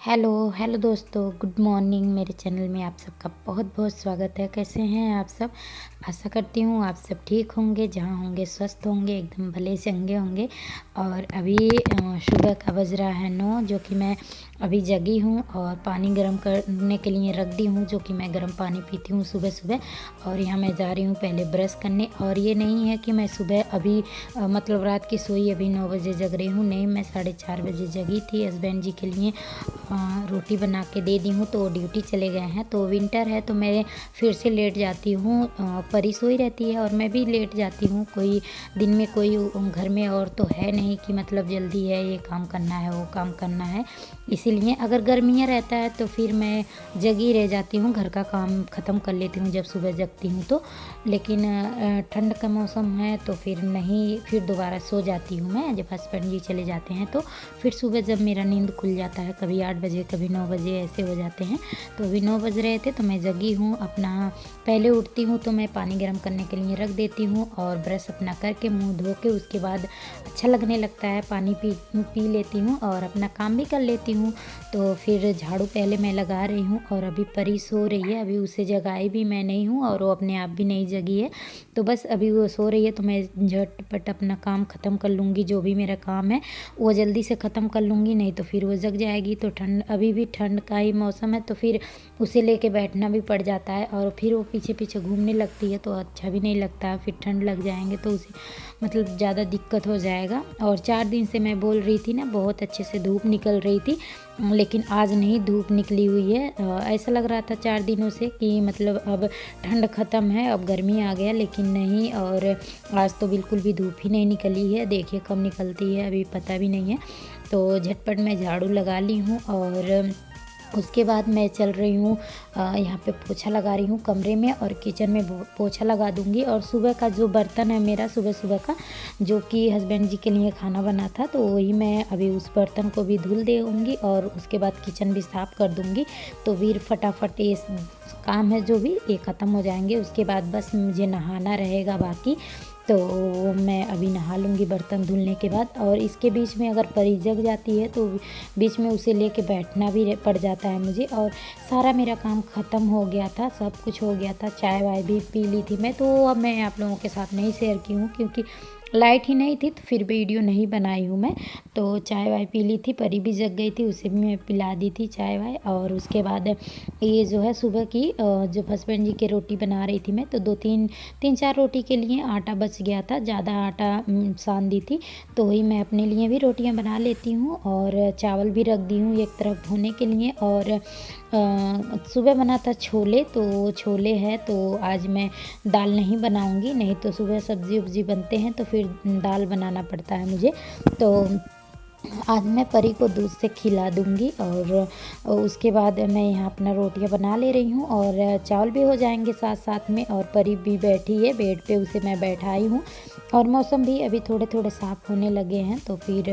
Hello hello दोस्तों, good morning. मेरे channel में आप सबका बहुत बहुत स्वागत है। कैसे हैं आप सब? आशा करती हूँ आप सब ठीक होंगे, जहाँ होंगे स्वस्थ होंगे, एकदम भले चंगे होंगे। और अभी सुबह का बज रहा है 9, जो कि मैं अभी जगी हूँ और पानी गर्म करने के लिए रख दी हूँ, जो कि मैं गर्म पानी पीती हूँ सुबह सुबह। और यहाँ मैं जा रही हूँ पहले ब्रश करने। और ये नहीं है कि मैं सुबह अभी मतलब रात की सोई अभी 9 बजे जग रही हूँ, नहीं, मैं 4:30 बजे जगी थी। हस्बैंड जी के लिए रोटी बना के दे दी हूँ, तो वो ड्यूटी चले गए हैं। तो विंटर है तो मैं फिर से लेट जाती हूँ। परी सोई रहती है और मैं भी लेट जाती हूँ। कोई दिन में कोई घर में और तो है नहीं कि मतलब जल्दी है, ये काम करना है वो काम करना है। इसीलिए अगर गर्मियाँ रहता है तो फिर मैं जगी रह जाती हूँ, घर का काम ख़त्म कर लेती हूँ जब सुबह जगती हूँ तो। लेकिन ठंड का मौसम है तो फिर नहीं, फिर दोबारा सो जाती हूँ मैं जब हस्बैंड जी चले जाते हैं। तो फिर सुबह जब मेरा नींद खुल जाता है, कभी 8 बजे कभी 9 बजे ऐसे हो जाते हैं। तो अभी 9 बज रहे थे तो मैं जगी हूँ। अपना पहले उठती हूँ तो मैं पानी गर्म करने के लिए रख देती हूँ और ब्रश अपना करके मुँह धो के उसके बाद अच्छा लगने लगता है, पानी पी लेती हूँ और अपना काम भी कर लेती हूँ। तो फिर झाड़ू पहले मैं लगा रही हूँ और अभी परी सो रही है, अभी उसे जगाई भी मैं नहीं हूँ और वो अपने आप भी नहीं जगी है। तो बस अभी वो सो रही है तो मैं झटपट अपना काम ख़त्म कर लूँगी, जो भी मेरा काम है वो जल्दी से ख़त्म कर लूँगी, नहीं तो फिर वो जग जाएगी। तो ठंड, अभी भी ठंड का ही मौसम है तो फिर उसे लेके बैठना भी पड़ जाता है और फिर वो पीछे पीछे घूमने लगती है तो अच्छा भी नहीं लगता है। फिर ठंड लग जाएंगे तो उसे मतलब ज़्यादा दिक्कत हो जाएगा। और 4 दिन से मैं बोल रही थी ना, बहुत अच्छे से धूप निकल रही थी, लेकिन आज नहीं धूप निकली हुई है। ऐसा लग रहा था 4 दिनों से कि मतलब अब ठंड ख़त्म है, अब गर्मी आ गया, लेकिन नहीं। और आज तो बिल्कुल भी धूप ही नहीं निकली है, देखिए कब निकलती है अभी पता भी नहीं है। तो झटपट मैं झाड़ू लगा ली हूँ और उसके बाद मैं चल रही हूँ, यहाँ पे पोछा लगा रही हूँ कमरे में और किचन में पोछा लगा दूँगी। और सुबह का जो बर्तन है मेरा सुबह सुबह का, जो कि हस्बैंड जी के लिए खाना बना था, तो वही मैं अभी उस बर्तन को भी धुल दूँगी और उसके बाद किचन भी साफ़ कर दूँगी। तो फिर फटाफट ये काम है जो भी ये ख़त्म हो जाएंगे। उसके बाद बस मुझे नहाना रहेगा बाकी, तो मैं अभी नहा लूँगी बर्तन धुलने के बाद। और इसके बीच में अगर परी जग जाती है तो बीच में उसे लेके बैठना भी पड़ जाता है मुझे। और सारा मेरा काम ख़त्म हो गया था, सब कुछ हो गया था, चाय वाय भी पी ली थी मैं। तो अब मैं आप लोगों के साथ नहीं शेयर की हूँ क्योंकि लाइट ही नहीं थी, तो फिर वीडियो नहीं बनाई हूँ मैं। तो चाय वाय पी ली थी, परी भी जग गई थी, उसे भी मैं पिला दी थी चाय वाय। और उसके बाद ये जो है सुबह की जब हस्बैंड जी के रोटी बना रही थी मैं, तो 3-4 रोटी के लिए आटा बच गया था, ज़्यादा आटा सान दी थी। तो वही मैं अपने लिए भी रोटियां बना लेती हूँ और चावल भी रख दी हूँ एक तरफ धोने के लिए। और सुबह बना था छोले, तो छोले है तो आज मैं दाल नहीं बनाऊंगी, नहीं तो सुबह सब्ज़ी उब्जी बनते हैं तो फिर दाल बनाना पड़ता है मुझे। तो आज मैं परी को दूध से खिला दूँगी और उसके बाद मैं यहाँ अपना रोटियाँ बना ले रही हूँ और चावल भी हो जाएंगे साथ साथ में। और परी भी बैठी है बेड पे, उसे मैं बैठाई हूँ। और मौसम भी अभी थोड़े थोड़े साफ़ होने लगे हैं तो फिर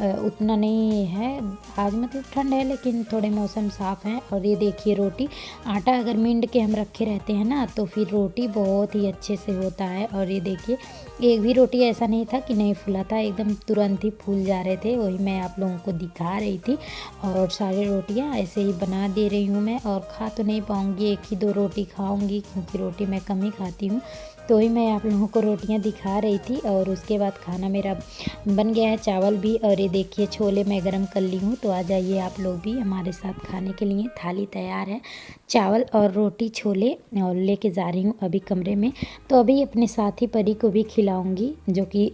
उतना नहीं है आज, मतलब ठंड है लेकिन थोड़े मौसम साफ़ हैं। और ये देखिए रोटी, आटा अगर मींड के हम रखे रहते हैं ना तो फिर रोटी बहुत ही अच्छे से होता है। और ये देखिए एक भी रोटी ऐसा नहीं था कि नहीं फूला था, एकदम तुरंत ही फूल जा रहे थे, वही मैं आप लोगों को दिखा रही थी। और सारी रोटियां ऐसे ही बना दे रही हूँ मैं। और खा तो नहीं पाऊँगी, 1 ही 2 रोटी खाऊँगी क्योंकि रोटी मैं कम ही खाती हूँ। तो ही मैं आप लोगों को रोटियां दिखा रही थी। और उसके बाद खाना मेरा बन गया है, चावल भी। और ये देखिए छोले मैं गरम कर ली हूँ, तो आ जाइए आप लोग भी हमारे साथ खाने के लिए। थाली तैयार है, चावल और रोटी छोले, और लेके जा रही हूँ अभी कमरे में। तो अभी अपने साथी परी को भी खिलाऊंगी, जो कि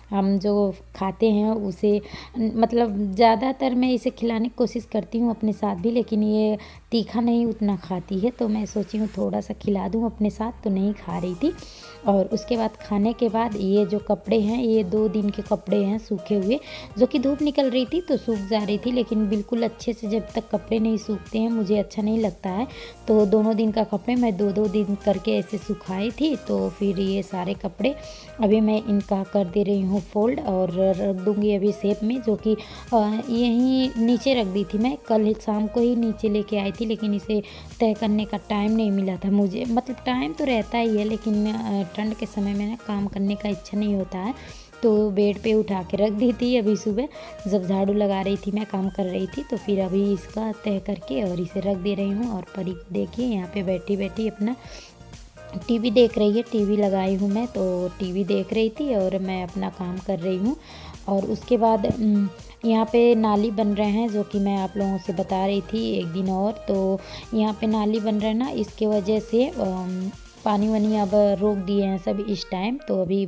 हम जो खाते हैं उसे, मतलब ज़्यादातर मैं इसे खिलाने की कोशिश करती हूँ अपने साथ भी, लेकिन ये तीखा नहीं उतना खाती है, तो मैं सोची हूँ थोड़ा सा खिला दूँ अपने साथ, तो नहीं खा रही थी। और उसके बाद खाने के बाद ये जो कपड़े हैं, ये 2 दिन के कपड़े हैं सूखे हुए, जो कि धूप निकल रही थी तो सूख जा रही थी, लेकिन बिल्कुल अच्छे से जब तक कपड़े नहीं सूखते हैं मुझे अच्छा नहीं लगता है। तो दोनों दिन का कपड़े मैं 2-2 दिन करके ऐसे सुखाई थी। तो फिर ये सारे कपड़े अभी मैं इनका कर दे रही हूँ फोल्ड और रख दूँगी अभी शेप में, जो कि यहीं नीचे रख दी थी मैं, कल शाम को ही नीचे लेके आई थी, लेकिन इसे तय करने का टाइम नहीं मिला था मुझे। मतलब टाइम तो रहता ही है लेकिन ठंड के समय में ना काम करने का इच्छा नहीं होता है, तो बेड पे उठा के रख दी थी अभी सुबह जब झाड़ू लगा रही थी, मैं काम कर रही थी। तो फिर अभी इसका तह करके और इसे रख दे रही हूँ। और परी को देखिए यहाँ पे बैठी बैठी अपना टीवी देख रही है। टीवी लगाई हूँ मैं, तो टीवी देख रही थी और मैं अपना काम कर रही हूँ। और उसके बाद यहाँ पे नाली बन रहे हैं, जो कि मैं आप लोगों से बता रही थी एक दिन और। तो यहाँ पे नाली बन रहे हैं ना, इसके वजह से पानी वानी अब रोक दिए हैं सब इस टाइम। तो अभी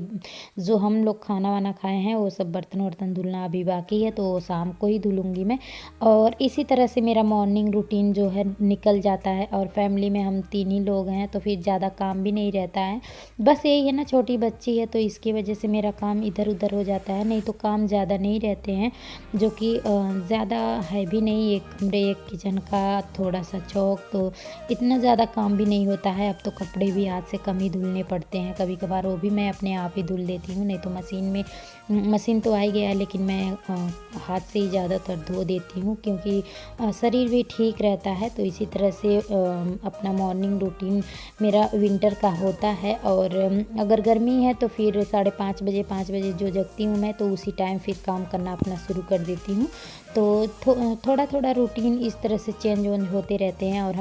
जो हम लोग खाना वाना खाए हैं वो सब बर्तन वर्तन धुलना अभी बाकी है, तो शाम को ही धुलूँगी मैं। और इसी तरह से मेरा मॉर्निंग रूटीन जो है निकल जाता है। और फैमिली में हम 3 ही लोग हैं, तो फिर ज़्यादा काम भी नहीं रहता है। बस यही है ना, छोटी बच्ची है तो इसकी वजह से मेरा काम इधर उधर हो जाता है, नहीं तो काम ज़्यादा नहीं रहते हैं, जो कि ज़्यादा है भी नहीं। एक कमरे एक किचन का थोड़ा सा चौक, तो इतना ज़्यादा काम भी नहीं होता है। अब तो कपड़े भी हाथ से कम ही धुलने पड़ते हैं कभी कभार, वो भी मैं अपने आप ही धुल देती हूँ, नहीं तो मशीन तो आ ही गया है, लेकिन मैं हाथ से ही ज़्यादातर धो देती हूँ, क्योंकि शरीर भी ठीक रहता है। तो इसी तरह से अपना मॉर्निंग रूटीन मेरा विंटर का होता है। और अगर गर्मी है तो फिर 5:30 बजे जो जगती हूँ मैं, तो उसी टाइम फिर काम करना अपना शुरू कर देती हूँ। तो थोड़ा थोड़ा रूटीन इस तरह से चेंज वेंज होते रहते हैं। और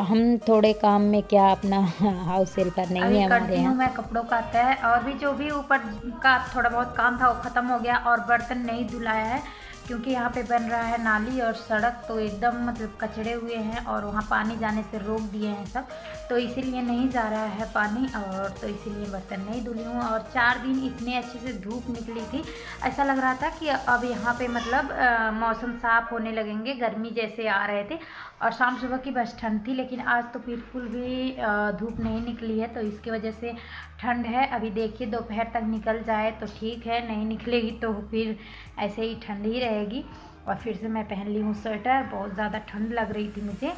हम थोड़े काम में क्या अपना हाउस हेल्पर नहीं है हमारे यहाँ। मैं कपड़ों का तय और भी जो भी ऊपर का थोड़ा बहुत काम था वो ख़त्म हो गया, और बर्तन नहीं धुलाया है क्योंकि यहाँ पे बन रहा है नाली और सड़क, तो एकदम मतलब कचड़े हुए हैं और वहाँ पानी जाने से रोक दिए हैं सब, तो इसीलिए नहीं जा रहा है पानी, और तो इसीलिए बर्तन नहीं धुली हूँ। और 4 दिन इतने अच्छे से धूप निकली थी, ऐसा लग रहा था कि अब यहाँ पे मतलब मौसम साफ़ होने लगेंगे, गर्मी जैसे आ रहे थे। और शाम सुबह की बस ठंड थी, लेकिन आज तो बिल्कुल भी धूप नहीं निकली है, तो इसकी वजह से ठंड है। अभी देखिए दोपहर तक निकल जाए तो ठीक है, नहीं निकलेगी तो फिर ऐसे ही ठंड ही रहेगी। और फिर से मैं पहन ली हूँ स्वेटर, बहुत ज़्यादा ठंड लग रही थी मुझे।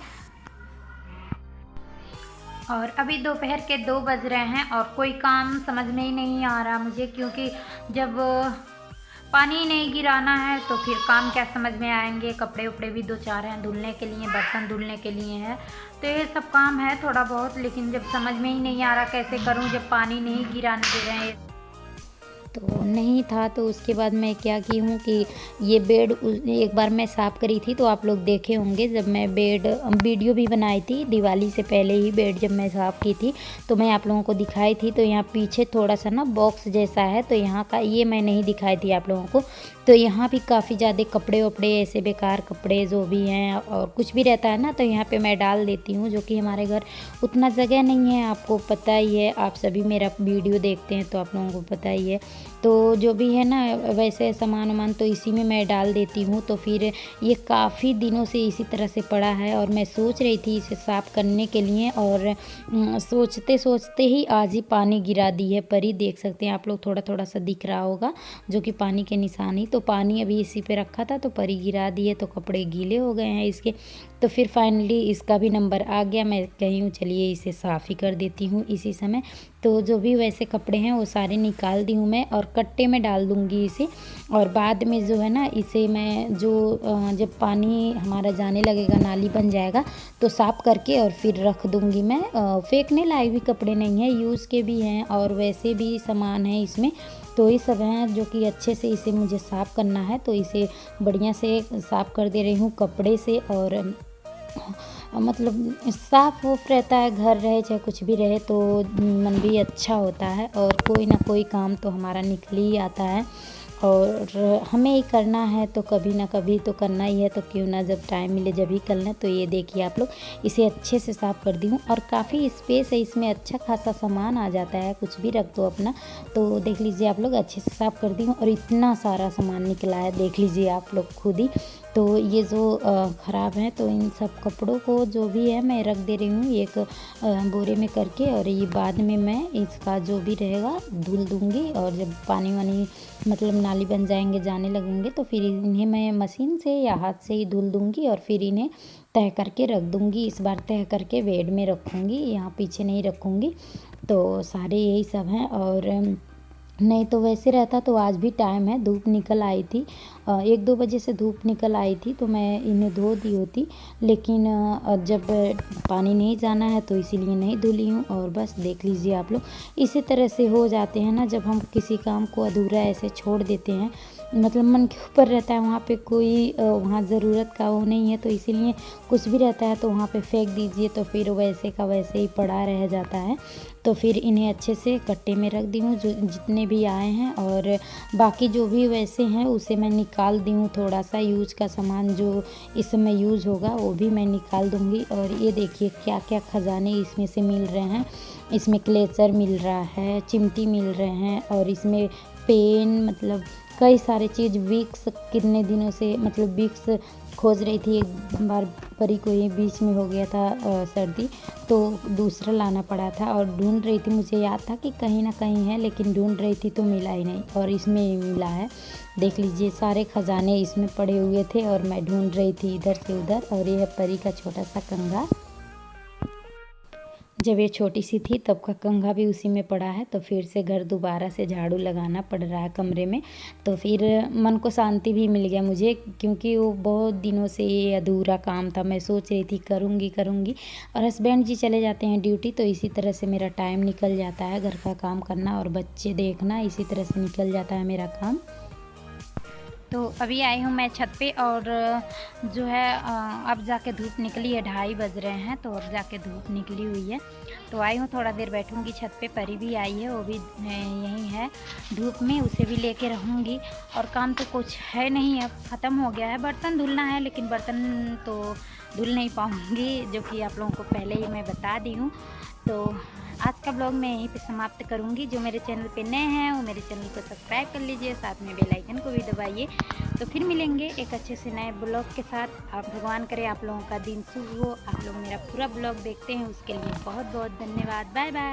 और अभी दोपहर के 2 बज रहे हैं और कोई काम समझ में ही नहीं आ रहा मुझे, क्योंकि जब पानी नहीं गिराना है तो फिर काम क्या समझ में आएंगे। कपड़े उपड़े भी 2-4 हैं धुलने के लिए, बर्तन धुलने के लिए हैं, तो ये सब काम है थोड़ा बहुत, लेकिन जब समझ में ही नहीं आ रहा कैसे करूं जब पानी नहीं गिराने दे रहे हैं। तो नहीं था, तो उसके बाद मैं क्या की हूँ कि ये बेड एक बार मैं साफ़ करी थी, तो आप लोग देखे होंगे जब मैं बेड वीडियो भी बनाई थी दिवाली से पहले ही। बेड जब मैं साफ़ की थी तो मैं आप लोगों को दिखाई थी। तो यहाँ पीछे थोड़ा सा ना बॉक्स जैसा है, तो यहाँ का ये मैं नहीं दिखाई थी आप लोगों को। तो यहाँ भी काफ़ी ज़्यादा कपड़े वपड़े, ऐसे बेकार कपड़े जो भी हैं और कुछ भी रहता है ना, तो यहाँ पे मैं डाल देती हूँ, जो कि हमारे घर उतना जगह नहीं है, आपको पता ही है। आप सभी मेरा वीडियो देखते हैं तो आप लोगों को पता ही है। तो जो भी है ना वैसे सामान वामान तो इसी में मैं डाल देती हूँ। तो फिर ये काफ़ी दिनों से इसी तरह से पड़ा है, और मैं सोच रही थी इसे साफ़ करने के लिए, और सोचते सोचते ही आज ही पानी गिरा दी है परी। देख सकते हैं आप लोग, थोड़ा थोड़ा सा दिख रहा होगा जो कि पानी के निशान ही। तो पानी अभी इसी पे रखा था तो परी गिरा दिए, तो कपड़े गीले हो गए हैं इसके। तो फिर फाइनली इसका भी नंबर आ गया। मैं कही हूँ चलिए इसे साफ़ ही कर देती हूँ इसी समय। तो जो भी वैसे कपड़े हैं वो सारे निकाल दी हूँ मैं, और कट्टे में डाल दूँगी इसे। और बाद में जो है ना इसे मैं जब पानी हमारा जाने लगेगा, नाली बन जाएगा, तो साफ़ करके और फिर रख दूँगी मैं। फेंकने लायक भी कपड़े नहीं हैं, यूज़ के भी हैं और वैसे भी सामान है इसमें। तो ये सब हैं जो कि अच्छे से इसे मुझे साफ़ करना है। तो इसे बढ़िया से साफ़ कर दे रही हूँ कपड़े से। और मतलब साफ़ वूफ रहता है, घर रहे चाहे कुछ भी रहे, तो मन भी अच्छा होता है, और कोई ना कोई काम तो हमारा निकल ही आता है। और हमें ही करना है तो कभी ना कभी तो करना ही है, तो क्यों ना जब टाइम मिले जब ही कर लें। तो ये देखिए आप लोग, इसे अच्छे से साफ़ कर दी हूँ, और काफ़ी स्पेस है इसमें, अच्छा खासा सामान आ जाता है, कुछ भी रख दो अपना। तो देख लीजिए आप लोग, अच्छे से साफ़ कर दी हूँ, और इतना सारा सामान निकला है, देख लीजिए आप लोग खुद ही। तो ये जो ख़राब हैं, तो इन सब कपड़ों को जो भी है मैं रख दे रही हूँ एक बोरे में करके। और ये बाद में मैं इसका जो भी रहेगा धुल दूँगी, और जब पानी वानी मतलब नाली बन जाएंगे, जाने लगेंगे, तो फिर इन्हें मैं मशीन से या हाथ से ही धुल दूँगी, और फिर इन्हें तह करके रख दूँगी। इस बार तह करके बेड में रखूँगी, यहाँ पीछे नहीं रखूँगी। तो सारे यही सब हैं। और नहीं तो वैसे रहता तो आज भी टाइम है, धूप निकल आई थी। 1-2 बजे से धूप निकल आई थी तो मैं इन्हें धो दी होती, लेकिन जब पानी नहीं जाना है तो इसीलिए नहीं धुली हूँ। और बस देख लीजिए आप लोग, इसी तरह से हो जाते हैं ना जब हम किसी काम को अधूरा ऐसे छोड़ देते हैं, मतलब मन के ऊपर रहता है, वहाँ पे कोई वहाँ ज़रूरत का वो नहीं है, तो इसीलिए कुछ भी रहता है तो वहाँ पे फेंक दीजिए, तो फिर वैसे का वैसे ही पड़ा रह जाता है। तो फिर इन्हें अच्छे से कट्टे में रख दी हूँ जो जितने भी आए हैं, और बाकी जो भी वैसे हैं उसे मैं निकाल दी हूँ। थोड़ा सा यूज़ का सामान जो इस समय यूज़ होगा वो भी मैं निकाल दूँगी। और ये देखिए क्या क्या खजाने इसमें से मिल रहे हैं। इसमें क्लेचर मिल रहा है, चिमटी मिल रहे हैं, और इसमें पेन, मतलब कई सारे चीज़। विक्स कितने दिनों से, मतलब विक्स खोज रही थी, एक बार परी को ये बीच में हो गया था सर्दी, तो दूसरा लाना पड़ा था और ढूंढ रही थी। मुझे याद था कि कहीं ना कहीं है, लेकिन ढूंढ रही थी तो मिला ही नहीं, और इसमें ही मिला है। देख लीजिए सारे खजाने इसमें पड़े हुए थे और मैं ढूंढ रही थी इधर से उधर। और ये है परी का छोटा सा कंघा, जब ये छोटी सी थी तब का कंघा भी उसी में पड़ा है। तो फिर से घर दोबारा से झाड़ू लगाना पड़ रहा है कमरे में, तो फिर मन को शांति भी मिल गया मुझे, क्योंकि वो बहुत दिनों से ये अधूरा काम था। मैं सोच रही थी करूँगी करूँगी, और हस्बैंड जी चले जाते हैं ड्यूटी, तो इसी तरह से मेरा टाइम निकल जाता है, घर का काम करना और बच्चे देखना, इसी तरह से निकल जाता है मेरा काम। तो अभी आई हूँ मैं छत पे, और जो है अब जाके धूप निकली है, 2:30 बज रहे हैं, तो अब जाके धूप निकली हुई है। तो आई हूँ, थोड़ा देर बैठूँगी छत पे। परी भी आई है, वो भी यहीं है धूप में, उसे भी लेके रहूँगी। और काम तो कुछ है नहीं, अब ख़त्म हो गया है। बर्तन धुलना है, लेकिन बर्तन तो धुल नहीं पाऊँगी, जो कि आप लोगों को पहले ही मैं बता दी हूँ। तो आज का ब्लॉग मैं यहीं पे समाप्त करूँगी। जो मेरे चैनल पे नए हैं वो मेरे चैनल को सब्सक्राइब कर लीजिए, साथ में बेल आइकन को भी दबाइए। तो फिर मिलेंगे एक अच्छे से नए ब्लॉग के साथ। आप भगवान करे आप लोगों का दिन शुभ हो। आप लोग मेरा पूरा ब्लॉग देखते हैं उसके लिए बहुत बहुत धन्यवाद। Bye bye.